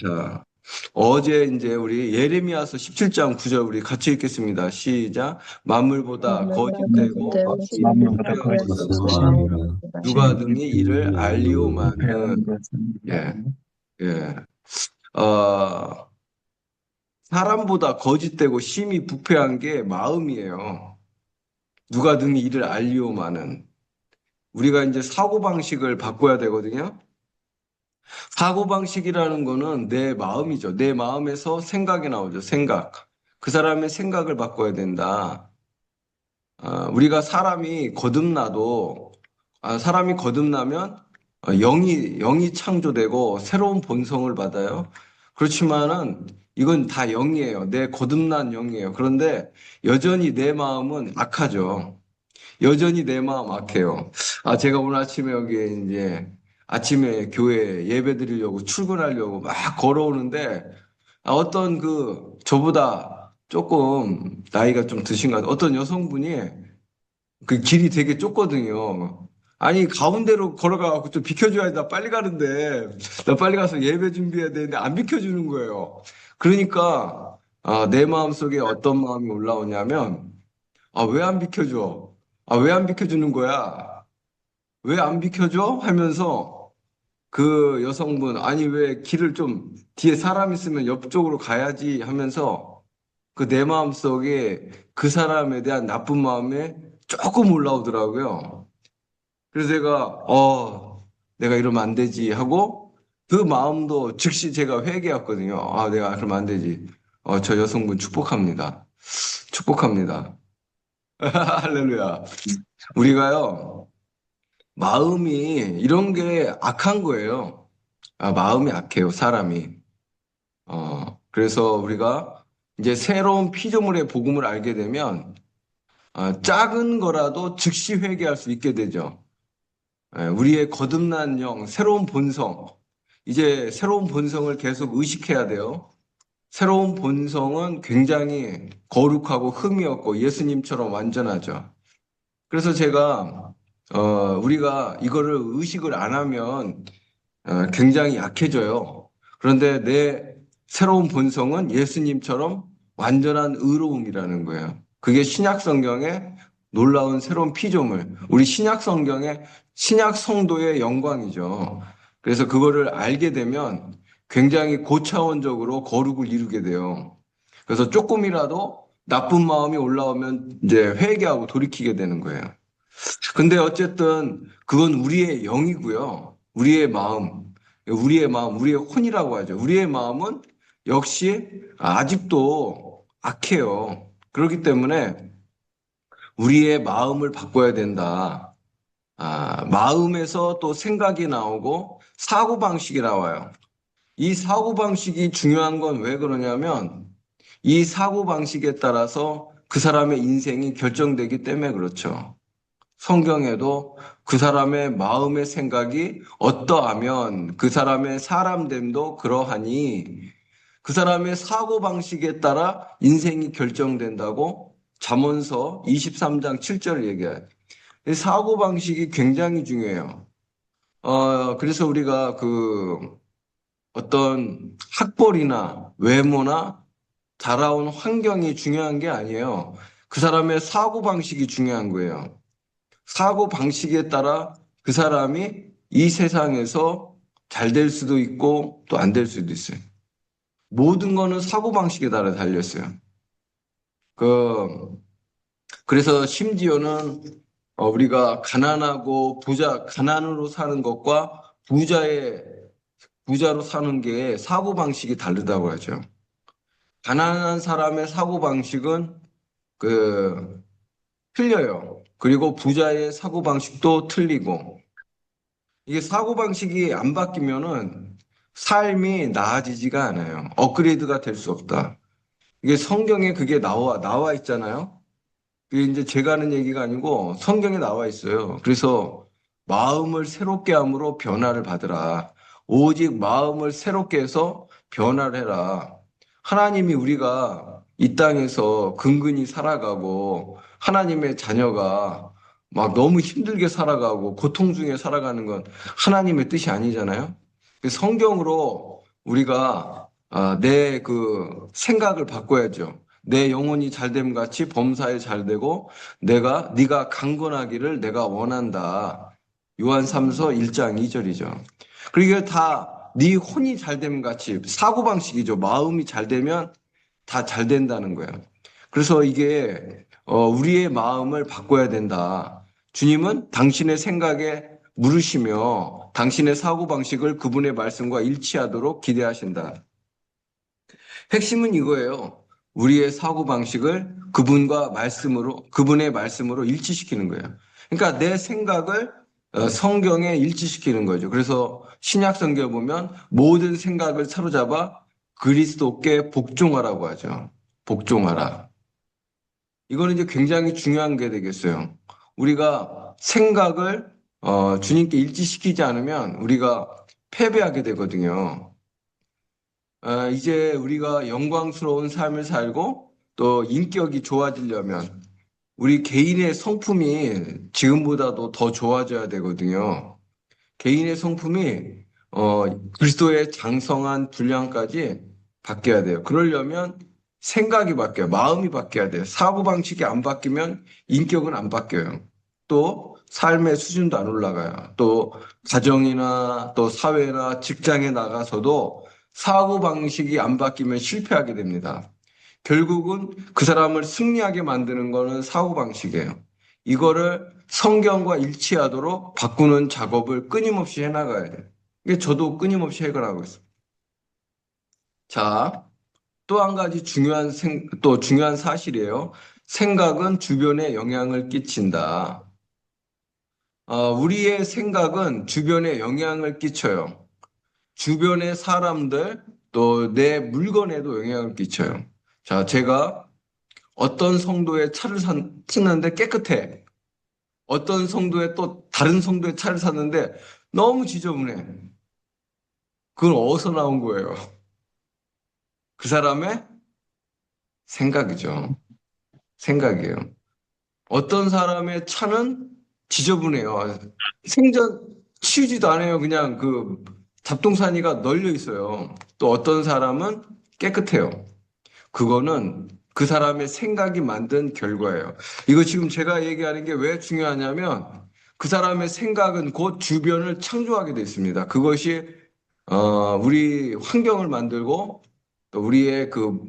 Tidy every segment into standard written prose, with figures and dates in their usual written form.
자, 어제 이제 우리 예레미야서 17장 9절 우리 같이 읽겠습니다. 시작. 만물보다 거짓되고 심히 만물보다 부패한 거짓되고 것과 심히 누가 심히 등이 이를 알리오마는. 부패한 것은 예, 예. 어, 사람보다 거짓되고 심히 부패한 게 마음이에요. 누가 등이 이를 알리오마는. 우리가 이제 사고방식을 바꿔야 되거든요. 사고방식이라는 거는 내 마음이죠. 내 마음에서 생각이 나오죠. 생각. 그 사람의 생각을 바꿔야 된다. 우리가 사람이 거듭나면 영이 창조되고 새로운 본성을 받아요. 그렇지만은 이건 다 영이에요. 내 거듭난 영이에요. 그런데 여전히 내 마음은 악하죠. 여전히 내 마음 악해요. 제가 오늘 아침에 여기 이제 아침에 교회 예배 드리려고 출근하려고 막 걸어오는데 어떤 저보다 조금 나이가 좀 드신 것 같아요. 어떤 여성분이 그 길이 되게 좁거든요. 아니, 가운데로 걸어가고 좀 비켜줘야지. 나 빨리 가는데. 나 빨리 가서 예배 준비해야 되는데 안 비켜주는 거예요. 그러니까, 내 마음속에 어떤 마음이 올라오냐면, 왜 안 비켜줘? 왜 안 비켜주는 거야? 왜 안 비켜줘? 하면서 그 여성분, 아니, 왜 길을 좀 뒤에 사람 있으면 옆쪽으로 가야지 하면서 그 내 마음속에 그 사람에 대한 나쁜 마음에 조금 올라오더라고요. 그래서 내가 이러면 안 되지 하고 그 마음도 즉시 제가 회개했거든요. 내가 그러면 안 되지. 저 여성분 축복합니다. 축복합니다. 할렐루야. 우리가요, 마음이 이런 게 악한 거예요. 마음이 악해요, 사람이. 그래서 우리가 이제 새로운 피조물의 복음을 알게 되면 작은 거라도 즉시 회개할 수 있게 되죠. 우리의 거듭난 영, 새로운 본성. 이제 새로운 본성을 계속 의식해야 돼요. 새로운 본성은 굉장히 거룩하고 흠이 없고 예수님처럼 완전하죠. 그래서 우리가 이거를 의식을 안 하면 굉장히 약해져요. 그런데 내 새로운 본성은 예수님처럼 완전한 의로움이라는 거예요. 그게 신약 성경의 놀라운 새로운 피조물, 우리 신약 성경의 신약 성도의 영광이죠. 그래서 그거를 알게 되면 굉장히 고차원적으로 거룩을 이루게 돼요. 그래서 조금이라도 나쁜 마음이 올라오면 이제 회개하고 돌이키게 되는 거예요. 근데 어쨌든 그건 우리의 영이고요. 우리의 혼이라고 하죠. 우리의 마음은 역시 아직도 악해요. 그렇기 때문에 우리의 마음을 바꿔야 된다. 마음에서 또 생각이 나오고 사고방식이 나와요. 이 사고방식이 중요한 건 왜 그러냐면 이 사고방식에 따라서 그 사람의 인생이 결정되기 때문에 그렇죠. 성경에도 그 사람의 마음의 생각이 어떠하면 그 사람의 사람됨도 그러하니 그 사람의 사고방식에 따라 인생이 결정된다고 잠언서 23장 7절을 얘기해요. 이 사고방식이 굉장히 중요해요. 그래서 우리가 어떤 학벌이나 외모나 자라온 환경이 중요한 게 아니에요. 그 사람의 사고방식이 중요한 거예요. 사고 방식에 따라 그 사람이 이 세상에서 잘 될 수도 있고 또 안 될 수도 있어요. 모든 거는 사고 방식에 따라 달렸어요. 그, 그래서 심지어는 우리가 가난으로 사는 것과 부자로 사는 게 사고 방식이 다르다고 하죠. 가난한 사람의 사고 방식은 그, 틀려요. 그리고 부자의 사고 방식도 틀리고, 이게 사고방식이 안 바뀌면은 삶이 나아지지가 않아요. 업그레이드가 될 수 없다. 이게 성경에 그게 나와 있잖아요. 그게 이제 제가 하는 얘기가 아니고 성경에 나와 있어요. 그래서 마음을 새롭게 함으로 변화를 받으라. 오직 마음을 새롭게 해서 변화를 해라. 하나님이 우리가 이 땅에서 근근히 살아가고 하나님의 자녀가 막 너무 힘들게 살아가고 고통 중에 살아가는 건 하나님의 뜻이 아니잖아요. 성경으로 우리가 내 그 생각을 바꿔야죠. 내 영혼이 잘됨 같이 범사에 잘 되고 네가 강건하기를 내가 원한다. 요한 3서 1장 2절이죠. 그리고 이게 다 네 혼이 잘됨 같이 사고방식이죠. 마음이 잘 되면 다 잘 된다는 거예요. 그래서 이게 우리의 마음을 바꿔야 된다. 주님은 당신의 생각에 물으시며 당신의 사고방식을 그분의 말씀과 일치하도록 기대하신다. 핵심은 이거예요. 우리의 사고방식을 그분의 말씀으로 일치시키는 거예요. 그러니까 내 생각을 성경에 일치시키는 거죠. 그래서 신약 성경에 보면 모든 생각을 사로잡아 그리스도께 복종하라고 하죠. 복종하라. 이거는 이제 굉장히 중요한 게 되겠어요. 우리가 생각을 주님께 일치시키지 않으면 우리가 패배하게 되거든요. 이제 우리가 영광스러운 삶을 살고 또 인격이 좋아지려면 우리 개인의 성품이 지금보다도 더 좋아져야 되거든요. 개인의 성품이 그리스도의 장성한 분량까지 바뀌어야 돼요. 그러려면 생각이 바뀌어요. 마음이 바뀌어야 돼요. 사고방식이 안 바뀌면 인격은 안 바뀌어요. 또 삶의 수준도 안 올라가요. 또 가정이나 또 사회나 직장에 나가서도 사고방식이 안 바뀌면 실패하게 됩니다. 결국은 그 사람을 승리하게 만드는 거는 사고방식이에요. 이거를 성경과 일치하도록 바꾸는 작업을 끊임없이 해나가야 돼요. 이게 저도 끊임없이 해결하고 있어요. 자, 또 한 가지 또 중요한 사실이에요. 생각은 주변에 영향을 끼친다. 우리의 생각은 주변에 영향을 끼쳐요. 주변의 사람들, 또 내 물건에도 영향을 끼쳐요. 자, 제가 어떤 성도의 차를 샀는데 깨끗해. 어떤 성도의 또 다른 성도의 차를 샀는데 너무 지저분해. 그건 어디서 나온 거예요? 그 사람의 생각이죠. 생각이에요. 어떤 사람의 차는 지저분해요. 생전 치우지도 않아요. 그냥 그 잡동사니가 널려 있어요. 또 어떤 사람은 깨끗해요. 그거는 그 사람의 생각이 만든 결과예요. 이거 지금 제가 얘기하는 게 왜 중요하냐면 그 사람의 생각은 곧 주변을 창조하게 돼 있습니다. 그것이 우리 환경을 만들고 또 우리의 그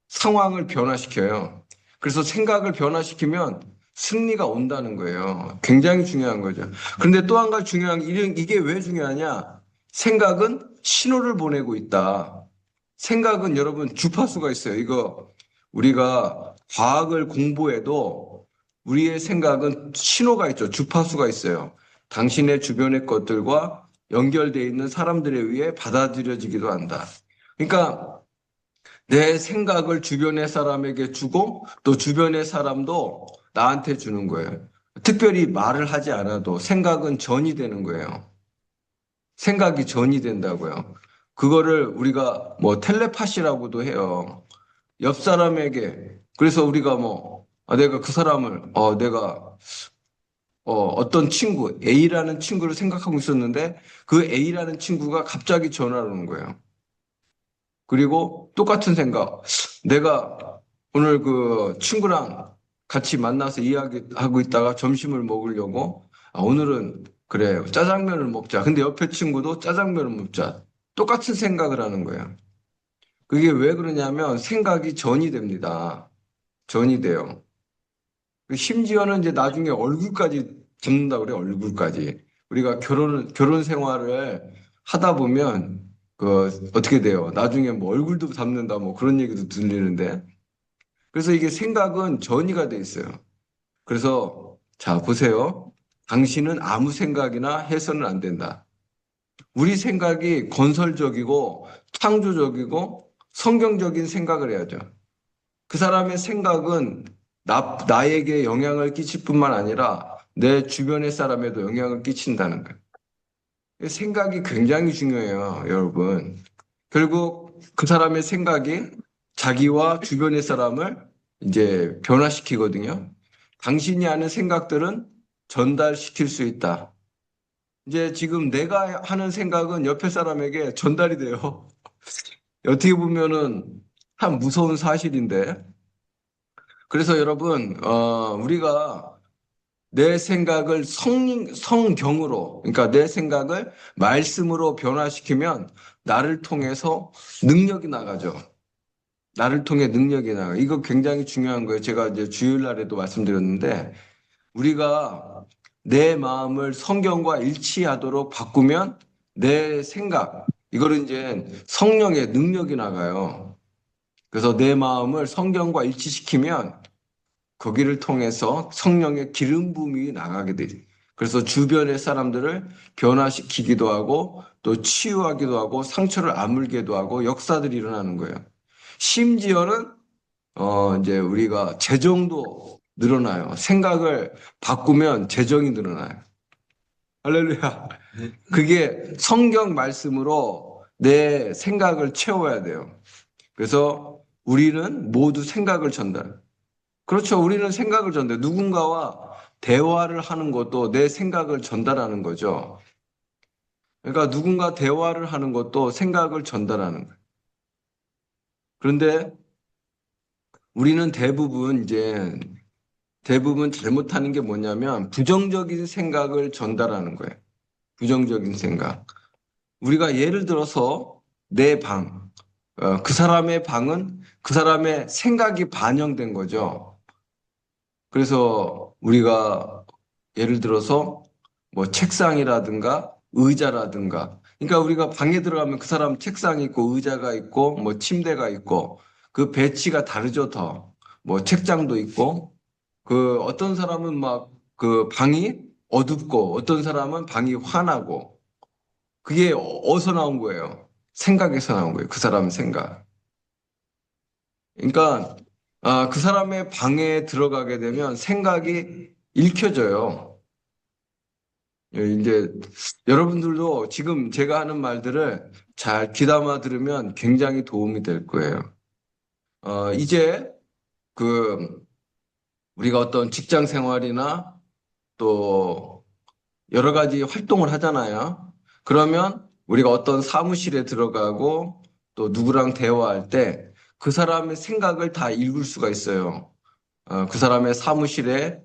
상황을 변화시켜요. 그래서 생각을 변화시키면 승리가 온다는 거예요. 굉장히 중요한 거죠. 그런데 또 한 가지 중요한 게 이게 왜 중요하냐? 생각은 신호를 보내고 있다. 생각은 여러분 주파수가 있어요. 이거 우리가 과학을 공부해도 우리의 생각은 신호가 있죠. 주파수가 있어요. 당신의 주변의 것들과 연결되어 있는 사람들에 의해 받아들여지기도 한다. 그러니까 내 생각을 주변의 사람에게 주고 또 주변의 사람도 나한테 주는 거예요. 특별히 말을 하지 않아도 생각은 전이 되는 거예요. 생각이 전이 된다고요. 그거를 우리가 뭐 텔레파시라고도 해요. 옆 사람에게 그래서 우리가 내가 그 사람을 내가 어떤 친구 A라는 친구를 생각하고 있었는데 그 A라는 친구가 갑자기 전화를 오는 거예요. 그리고 똑같은 생각. 내가 오늘 그 친구랑 같이 만나서 이야기하고 있다가 점심을 먹으려고 오늘은 그래 짜장면을 먹자. 근데 옆에 친구도 짜장면을 먹자. 똑같은 생각을 하는 거예요. 그게 왜 그러냐면 생각이 전이 됩니다. 전이 돼요. 심지어는 이제 나중에 얼굴까지 잡는다 그래, 얼굴까지. 우리가 결혼 생활을 하다 보면, 어떻게 돼요? 나중에 뭐 얼굴도 잡는다, 뭐 그런 얘기도 들리는데. 그래서 이게 생각은 전이가 돼 있어요. 그래서, 자, 보세요. 당신은 아무 생각이나 해서는 안 된다. 우리 생각이 건설적이고, 창조적이고, 성경적인 생각을 해야죠. 그 사람의 생각은 나에게 영향을 끼칠 뿐만 아니라 내 주변의 사람에도 영향을 끼친다는 거예요. 생각이 굉장히 중요해요, 여러분. 결국 그 사람의 생각이 자기와 주변의 사람을 이제 변화시키거든요. 당신이 하는 생각들은 전달시킬 수 있다. 이제 지금 내가 하는 생각은 옆에 사람에게 전달이 돼요. 어떻게 보면은 참 무서운 사실인데. 그래서 여러분, 우리가 내 생각을 성경으로, 그러니까 내 생각을 말씀으로 변화시키면 나를 통해서 능력이 나가죠. 나를 통해 능력이 나가. 이거 굉장히 중요한 거예요. 제가 이제 주일 날에도 말씀드렸는데, 우리가 내 마음을 성경과 일치하도록 바꾸면 내 생각, 이거는 이제 성령의 능력이 나가요. 그래서 내 마음을 성경과 일치시키면 거기를 통해서 성령의 기름 부음이 나가게 되죠. 그래서 주변의 사람들을 변화시키기도 하고 또 치유하기도 하고 상처를 아물게도 하고 역사들이 일어나는 거예요. 심지어는 이제 우리가 재정도 늘어나요. 생각을 바꾸면 재정이 늘어나요. 할렐루야. 그게 성경 말씀으로 내 생각을 채워야 돼요. 그래서 우리는 모두 생각을 전달. 그렇죠. 우리는 생각을 전달. 누군가와 대화를 하는 것도 내 생각을 전달하는 거죠. 그러니까 누군가 대화를 하는 것도 생각을 전달하는 거예요. 그런데 우리는 대부분 잘못하는 게 뭐냐면 부정적인 생각을 전달하는 거예요. 부정적인 생각. 우리가 예를 들어서 내 방, 그 사람의 방은 그 사람의 생각이 반영된 거죠. 그래서 우리가 예를 들어서 뭐 책상이라든가 의자라든가, 그러니까 우리가 방에 들어가면 그 사람 책상이 있고 의자가 있고 뭐 침대가 있고 그 배치가 다르죠, 더. 뭐 책장도 있고 그 어떤 사람은 막 그 방이 어둡고 어떤 사람은 방이 환하고 그게 어디서 나온 거예요? 생각에서 나온 거예요. 그 사람 생각. 그러니까 그 사람의 방에 들어가게 되면 생각이 읽혀져요. 예, 이제 여러분들도 지금 제가 하는 말들을 잘 귀담아 들으면 굉장히 도움이 될 거예요. 이제 그 우리가 어떤 직장 생활이나 또 여러 가지 활동을 하잖아요. 그러면 우리가 어떤 사무실에 들어가고 또 누구랑 대화할 때 그 사람의 생각을 다 읽을 수가 있어요. 그 사람의 사무실의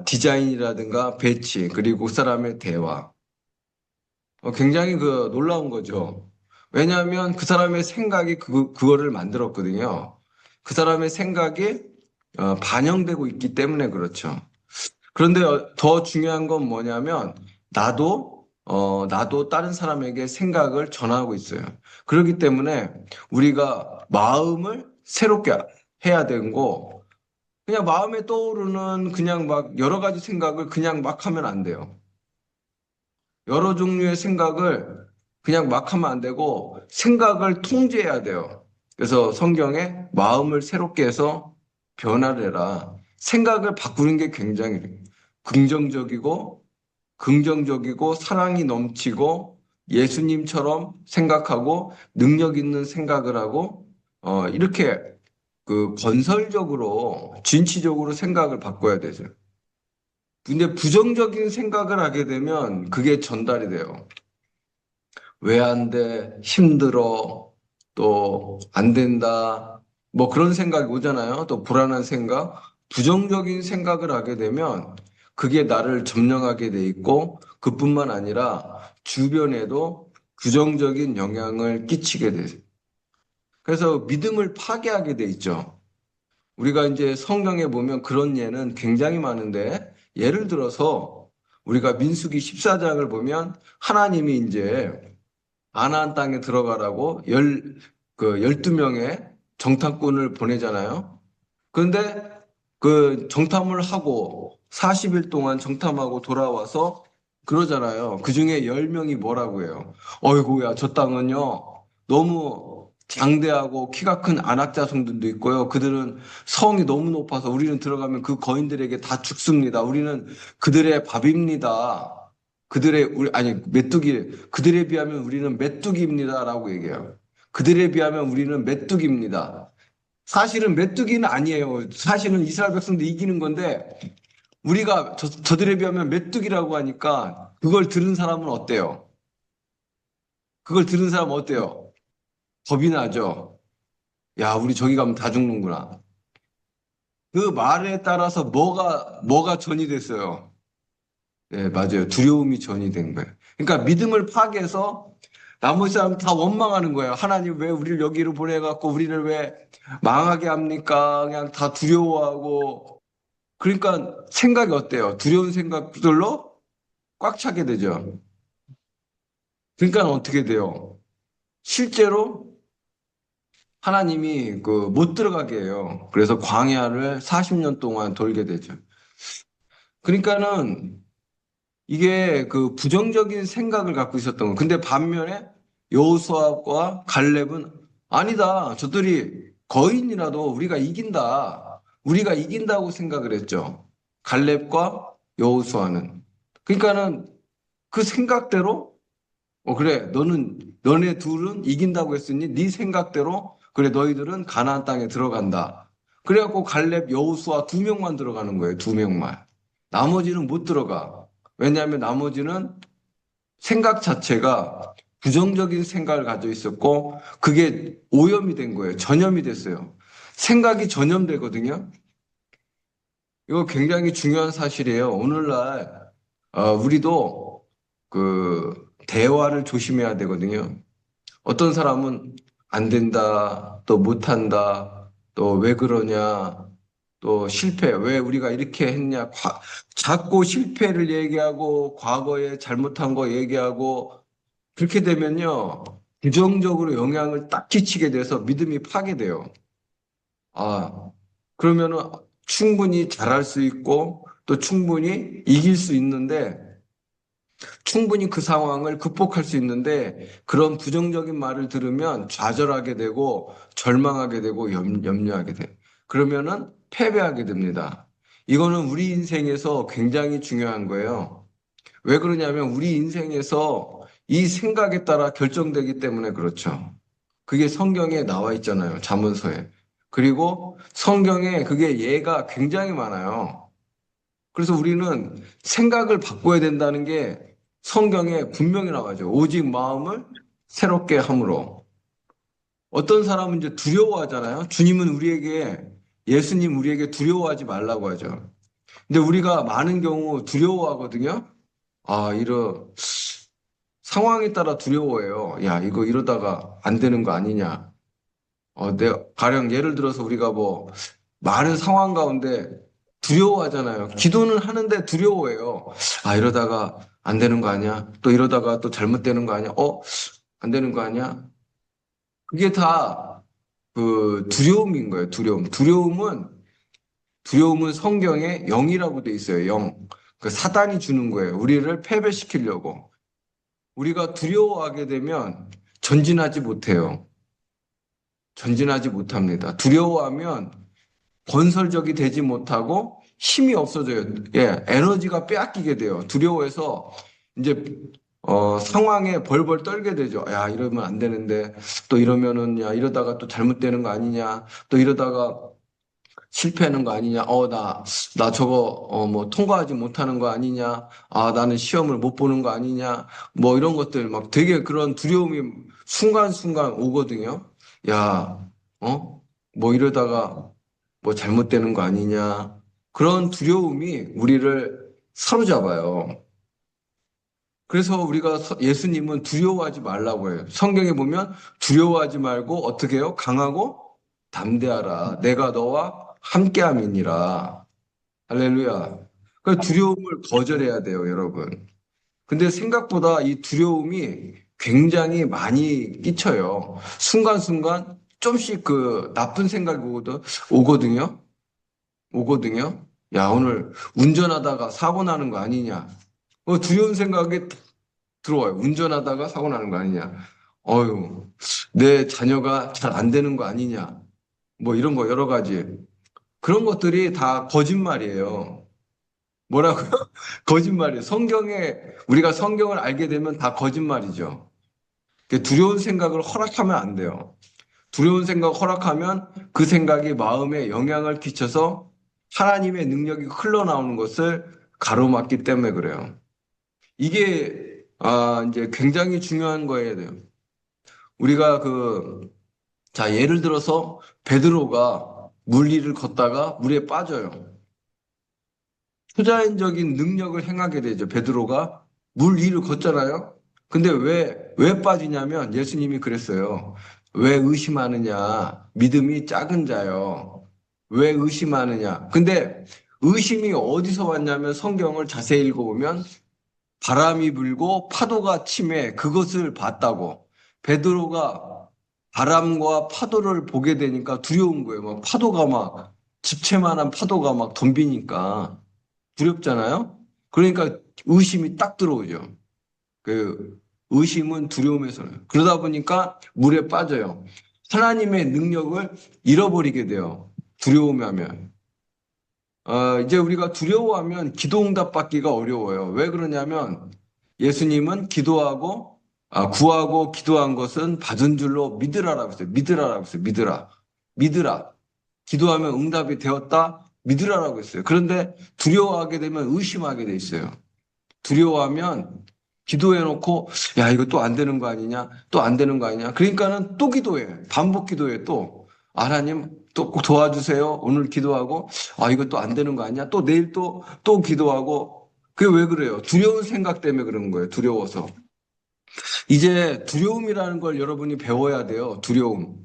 디자인이라든가 배치, 그리고 그 사람의 대화. 굉장히 그 놀라운 거죠. 왜냐하면 그 사람의 생각이 그거를 만들었거든요. 그 사람의 생각이 반영되고 있기 때문에 그렇죠. 그런데 더 중요한 건 뭐냐면 나도 다른 사람에게 생각을 전하고 있어요. 그렇기 때문에 우리가 마음을 새롭게 해야 되고 그냥 마음에 떠오르는 그냥 막 여러 가지 생각을 그냥 막 하면 안 돼요. 여러 종류의 생각을 그냥 막 하면 안 되고 생각을 통제해야 돼요. 그래서 성경에 마음을 새롭게 해서 변화를 해라. 생각을 바꾸는 게 굉장히 긍정적이고 긍정적이고 사랑이 넘치고 예수님처럼 생각하고 능력 있는 생각을 하고 이렇게 그 건설적으로 진취적으로 생각을 바꿔야 되죠. 근데 부정적인 생각을 하게 되면 그게 전달이 돼요. 왜 안 돼? 힘들어. 또 안 된다. 뭐 그런 생각이 오잖아요. 또 불안한 생각. 부정적인 생각을 하게 되면 그게 나를 점령하게 돼 있고 그뿐만 아니라 주변에도 부정적인 영향을 끼치게 돼요. 그래서 믿음을 파괴하게 돼 있죠. 우리가 이제 성경에 보면 그런 예는 굉장히 많은데 예를 들어서 우리가 민수기 14장을 보면 하나님이 이제 가나안 땅에 들어가라고 12명의 정탐꾼을 보내잖아요. 그런데 그 정탐을 하고 40일 동안 정탐하고 돌아와서 그러잖아요. 그 중에 10명이 뭐라고 해요? 어이구야, 저 땅은요, 너무 장대하고 키가 큰 안악자손들도 있고요. 그들은 성이 너무 높아서 우리는 들어가면 그 거인들에게 다 죽습니다. 우리는 그들의 밥입니다. 그들에 비하면 우리는 메뚜기입니다라고 얘기해요. 그들에 비하면 우리는 메뚜기입니다. 사실은 메뚜기는 아니에요. 사실은 이스라엘 백성도 이기는 건데 우리가 저들에 비하면 메뚜기라고 하니까 그걸 들은 사람은 어때요? 그걸 들은 사람은 어때요? 겁이 나죠. 야, 우리 저기 가면 다 죽는구나. 그 말에 따라서 뭐가 전이 됐어요. 네, 맞아요. 두려움이 전이 된 거예요. 그러니까 믿음을 파괴해서 나머지 사람 다 원망하는 거예요. 하나님 왜 우리를 여기로 보내갖고 우리를 왜 망하게 합니까? 그냥 다 두려워하고. 그러니까 생각이 어때요? 두려운 생각들로 꽉 차게 되죠. 그러니까 어떻게 돼요? 실제로 하나님이 그 못 들어가게 해요. 그래서 광야를 40년 동안 돌게 되죠. 그러니까는 이게 그 부정적인 생각을 갖고 있었던 거. 근데 반면에 여호수아와 갈렙은 아니다. 저들이 거인이라도 우리가 이긴다. 우리가 이긴다고 생각을 했죠. 갈렙과 여호수아는. 그러니까는 그 생각대로 그래. 너네 둘은 이긴다고 했으니 네 생각대로 그래 너희들은 가나안 땅에 들어간다. 그래갖고 갈렙 여호수아 두 명만 들어가는 거예요. 두 명만. 나머지는 못 들어가. 왜냐하면 나머지는 생각 자체가 부정적인 생각을 가지고 있었고 그게 오염이 된 거예요. 전염이 됐어요. 생각이 전염되거든요. 이거 굉장히 중요한 사실이에요. 오늘날 우리도 그 대화를 조심해야 되거든요. 어떤 사람은 안 된다, 또 못한다, 또 왜 그러냐, 또 실패, 왜 우리가 이렇게 했냐, 자꾸 실패를 얘기하고 과거에 잘못한 거 얘기하고 그렇게 되면요, 부정적으로 영향을 딱 끼치게 돼서 믿음이 파괴돼요. 아, 그러면은 충분히 잘할 수 있고 또 충분히 이길 수 있는데 충분히 그 상황을 극복할 수 있는데 그런 부정적인 말을 들으면 좌절하게 되고 절망하게 되고 염려하게 돼. 그러면은 패배하게 됩니다. 이거는 우리 인생에서 굉장히 중요한 거예요. 왜 그러냐면 우리 인생에서 이 생각에 따라 결정되기 때문에 그렇죠. 그게 성경에 나와 있잖아요. 잠언서에. 그리고 성경에 그게 예가 굉장히 많아요. 그래서 우리는 생각을 바꿔야 된다는 게 성경에 분명히 나와죠. 오직 마음을 새롭게 함으로. 어떤 사람은 이제 두려워하잖아요. 주님은 예수님 우리에게 두려워하지 말라고 하죠. 근데 우리가 많은 경우 두려워하거든요. 이런 상황에 따라 두려워해요. 야, 이거 이러다가 안 되는 거 아니냐. 내가 가령 예를 들어서 우리가 뭐 많은 상황 가운데 두려워하잖아요. 기도는 하는데 두려워해요. 이러다가 안 되는 거 아니야? 또 이러다가 또 잘못되는 거 아니야? 안 되는 거 아니야? 그게 다 그 두려움인 거예요. 두려움은 성경에 영이라고 돼 있어요. 영. 그 사단이 주는 거예요. 우리를 패배시키려고. 우리가 두려워하게 되면 전진하지 못해요. 전진하지 못합니다. 두려워하면 건설적이 되지 못하고 힘이 없어져요. 예, 에너지가 빼앗기게 돼요. 두려워해서 이제 상황에 벌벌 떨게 되죠. 야, 이러면 안 되는데 또 이러면은 야, 이러다가 또 잘못되는 거 아니냐? 또 이러다가 실패하는 거 아니냐? 나 저거 뭐 통과하지 못하는 거 아니냐? 나는 시험을 못 보는 거 아니냐? 뭐 이런 것들 막 되게 그런 두려움이 순간순간 오거든요. 야, 뭐 이러다가 뭐 잘못되는 거 아니냐. 그런 두려움이 우리를 사로잡아요. 그래서 우리가 예수님은 두려워하지 말라고 해요. 성경에 보면 두려워하지 말고 어떻게 해요? 강하고 담대하라. 내가 너와 함께함이니라. 할렐루야. 그 두려움을 거절해야 돼요, 여러분. 근데 생각보다 이 두려움이 굉장히 많이 끼쳐요. 순간순간 좀씩 그 나쁜 생각이 오거든요. 오거든요. 야, 오늘 운전하다가 사고 나는 거 아니냐. 두려운 생각이 탁 들어와요. 운전하다가 사고 나는 거 아니냐. 어휴, 내 자녀가 잘 안 되는 거 아니냐. 뭐 이런 거 여러 가지. 그런 것들이 다 거짓말이에요. 뭐라고요? 거짓말이에요. 우리가 성경을 알게 되면 다 거짓말이죠. 두려운 생각을 허락하면 안 돼요. 두려운 생각 허락하면 그 생각이 마음에 영향을 끼쳐서 하나님의 능력이 흘러나오는 것을 가로막기 때문에 그래요. 이게 이제 굉장히 중요한 거예요. 우리가 자, 예를 들어서 베드로가 물 위를 걷다가 물에 빠져요. 초자연적인 능력을 행하게 되죠. 베드로가 물 위를 걷잖아요. 근데 왜 빠지냐면 예수님이 그랬어요. 왜 의심하느냐? 믿음이 작은 자요. 왜 의심하느냐? 근데 의심이 어디서 왔냐면 성경을 자세히 읽어보면 바람이 불고 파도가 치매 그것을 봤다고. 베드로가 바람과 파도를 보게 되니까 두려운 거예요. 막 파도가 막 집채만한 파도가 막 덤비니까 두렵잖아요. 그러니까 의심이 딱 들어오죠. 그 의심은 두려움에서는 그러다 보니까 물에 빠져요. 하나님의 능력을 잃어버리게 돼요. 두려움하면. 이제 우리가 두려워하면 기도응답 받기가 어려워요. 왜 그러냐면 예수님은 구하고 기도한 것은 받은 줄로 믿으라라고 했어요. 믿으라라고 했어요. 믿으라. 믿으라. 기도하면 응답이 되었다. 믿으라라고 했어요. 그런데 두려워하게 되면 의심하게 돼 있어요. 두려워하면 기도해 놓고 야, 이거 또 안 되는 거 아니냐? 또 안 되는 거 아니냐? 그러니까는 또 기도해. 반복 기도해 또. 하나님 또 꼭 도와주세요. 오늘 기도하고 아, 이거 또 안 되는 거 아니야? 또 내일 또 기도하고 그게 왜 그래요? 두려운 생각 때문에 그러는 거예요. 두려워서. 이제 두려움이라는 걸 여러분이 배워야 돼요. 두려움.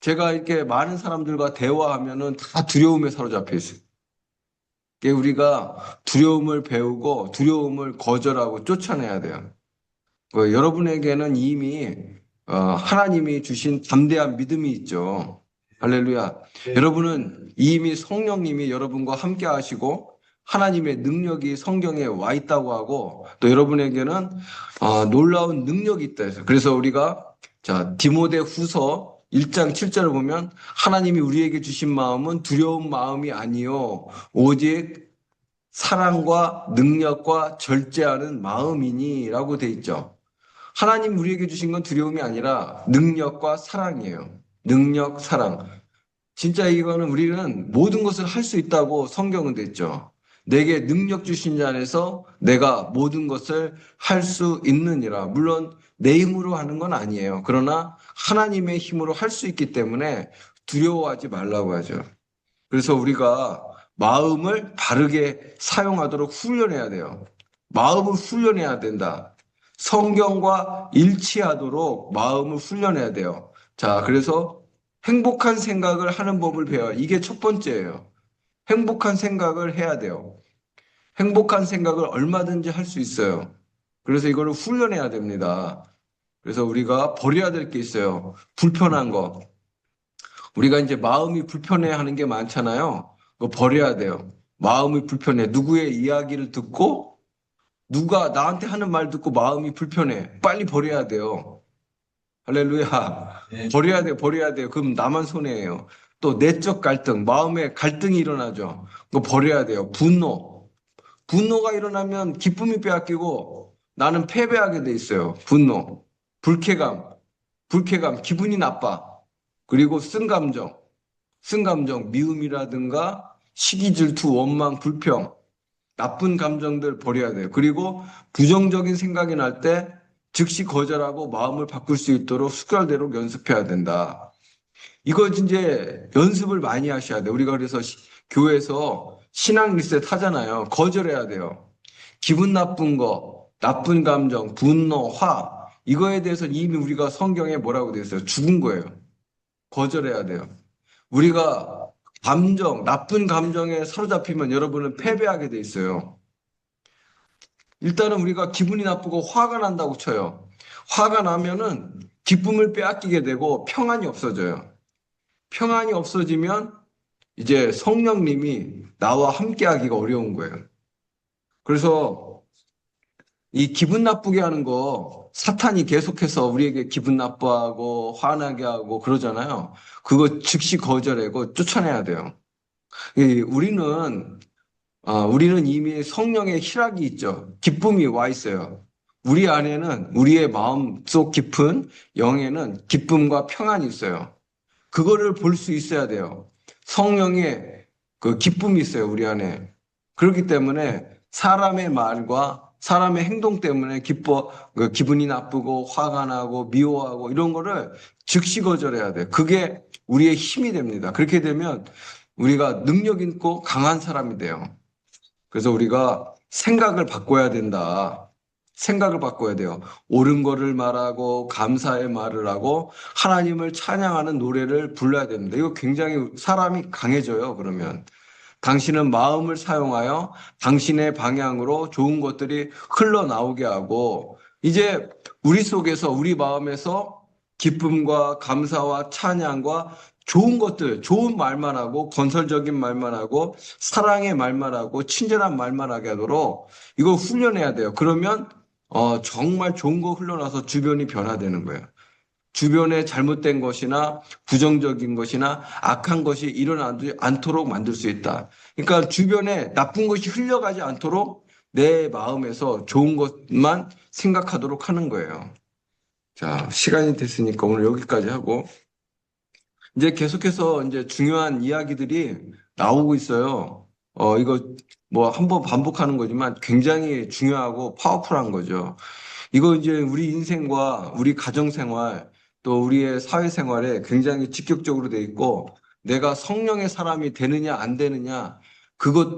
제가 이렇게 많은 사람들과 대화하면은 다 두려움에 사로잡혀 있어요. 이게 우리가 두려움을 배우고 두려움을 거절하고 쫓아내야 돼요. 여러분에게는 이미 하나님이 주신 담대한 믿음이 있죠. 할렐루야. 네. 여러분은 이미 성령님이 여러분과 함께 하시고 하나님의 능력이 성경에 와 있다고 하고 또 여러분에게는 놀라운 능력이 있다 해서 그래서 우리가 자 디모데 후서 1장 7절을 보면 하나님이 우리에게 주신 마음은 두려운 마음이 아니요 오직 사랑과 능력과 절제하는 마음이니라고 돼 있죠. 하나님 우리에게 주신 건 두려움이 아니라 능력과 사랑이에요. 능력, 사랑. 진짜 이거는 우리는 모든 것을 할 수 있다고 성경은 됐죠. 내게 능력 주신 자 안에서 내가 모든 것을 할 수 있느니라. 물론 내 힘으로 하는 건 아니에요. 그러나 하나님의 힘으로 할 수 있기 때문에 두려워하지 말라고 하죠. 그래서 우리가 마음을 바르게 사용하도록 훈련해야 돼요. 마음을 훈련해야 된다. 성경과 일치하도록 마음을 훈련해야 돼요. 자, 그래서 행복한 생각을 하는 법을 배워요. 이게 첫 번째예요. 행복한 생각을 해야 돼요. 행복한 생각을 얼마든지 할 수 있어요. 그래서 이거를 훈련해야 됩니다. 그래서 우리가 버려야 될 게 있어요. 불편한 거. 우리가 이제 마음이 불편해 하는 게 많잖아요. 그거 버려야 돼요. 마음이 불편해. 누구의 이야기를 듣고 누가 나한테 하는 말 듣고 마음이 불편해. 빨리 버려야 돼요. 할렐루야. 네. 버려야 돼, 버려야 돼요. 그럼 나만 손해예요. 또 내적 갈등, 마음에 갈등이 일어나죠. 그거 버려야 돼요. 분노. 분노가 일어나면 기쁨이 빼앗기고 나는 패배하게 돼 있어요. 분노. 불쾌감. 불쾌감. 기분이 나빠. 그리고 쓴 감정, 미움이라든가 시기, 질투, 원망, 불평, 나쁜 감정들 버려야 돼요. 그리고 부정적인 생각이 날 때 즉시 거절하고 마음을 바꿀 수 있도록 습관대로 연습해야 된다. 이거 이제 연습을 많이 하셔야 돼요. 우리가 그래서 교회에서 신앙 리셋 하잖아요. 거절해야 돼요. 기분 나쁜 거, 나쁜 감정, 분노, 화, 이거에 대해서 이미 우리가 성경에 뭐라고 되어 있어요? 죽은 거예요. 거절해야 돼요. 우리가 나쁜 감정에 사로잡히면 여러분은 패배하게 돼 있어요. 일단은 우리가 기분이 나쁘고 화가 난다고 쳐요. 화가 나면은 기쁨을 빼앗기게 되고 평안이 없어져요. 평안이 없어지면 이제 성령님이 나와 함께 하기가 어려운 거예요. 그래서 이 기분 나쁘게 하는 거 사탄이 계속해서 우리에게 기분 나빠하고 화나게 하고 그러잖아요. 그거 즉시 거절하고 쫓아내야 돼요. 우리는 이미 성령의 희락이 있죠. 기쁨이 와 있어요. 우리 안에는 우리의 마음속 깊은 영에는 기쁨과 평안이 있어요. 그거를 볼 수 있어야 돼요. 성령의 그 기쁨이 있어요, 우리 안에. 그렇기 때문에 사람의 말과 사람의 행동 때문에 기분이 나쁘고 화가 나고 미워하고 이런 거를 즉시 거절해야 돼. 그게 우리의 힘이 됩니다. 그렇게 되면 우리가 능력 있고 강한 사람이 돼요. 그래서 우리가 생각을 바꿔야 된다. 생각을 바꿔야 돼요. 옳은 거를 말하고 감사의 말을 하고 하나님을 찬양하는 노래를 불러야 됩니다. 이거 굉장히 사람이 강해져요, 그러면. 당신은 마음을 사용하여 당신의 방향으로 좋은 것들이 흘러나오게 하고 이제 우리 속에서 우리 마음에서 기쁨과 감사와 찬양과 좋은 것들, 좋은 말만 하고 건설적인 말만 하고 사랑의 말만 하고 친절한 말만 하게 하도록 이거 훈련해야 돼요. 그러면 정말 좋은 거 흘러나서 주변이 변화되는 거예요. 주변에 잘못된 것이나 부정적인 것이나 악한 것이 일어나지 않도록 만들 수 있다. 그러니까 주변에 나쁜 것이 흘러가지 않도록 내 마음에서 좋은 것만 생각하도록 하는 거예요. 자, 시간이 됐으니까 오늘 여기까지 하고 이제 계속해서 이제 중요한 이야기들이 나오고 있어요. 이거 뭐 한번 반복하는 거지만 굉장히 중요하고 파워풀한 거죠. 이거 이제 우리 인생과 우리 가정생활 또 우리의 사회생활에 굉장히 직격적으로 돼 있고 내가 성령의 사람이 되느냐 안 되느냐 그것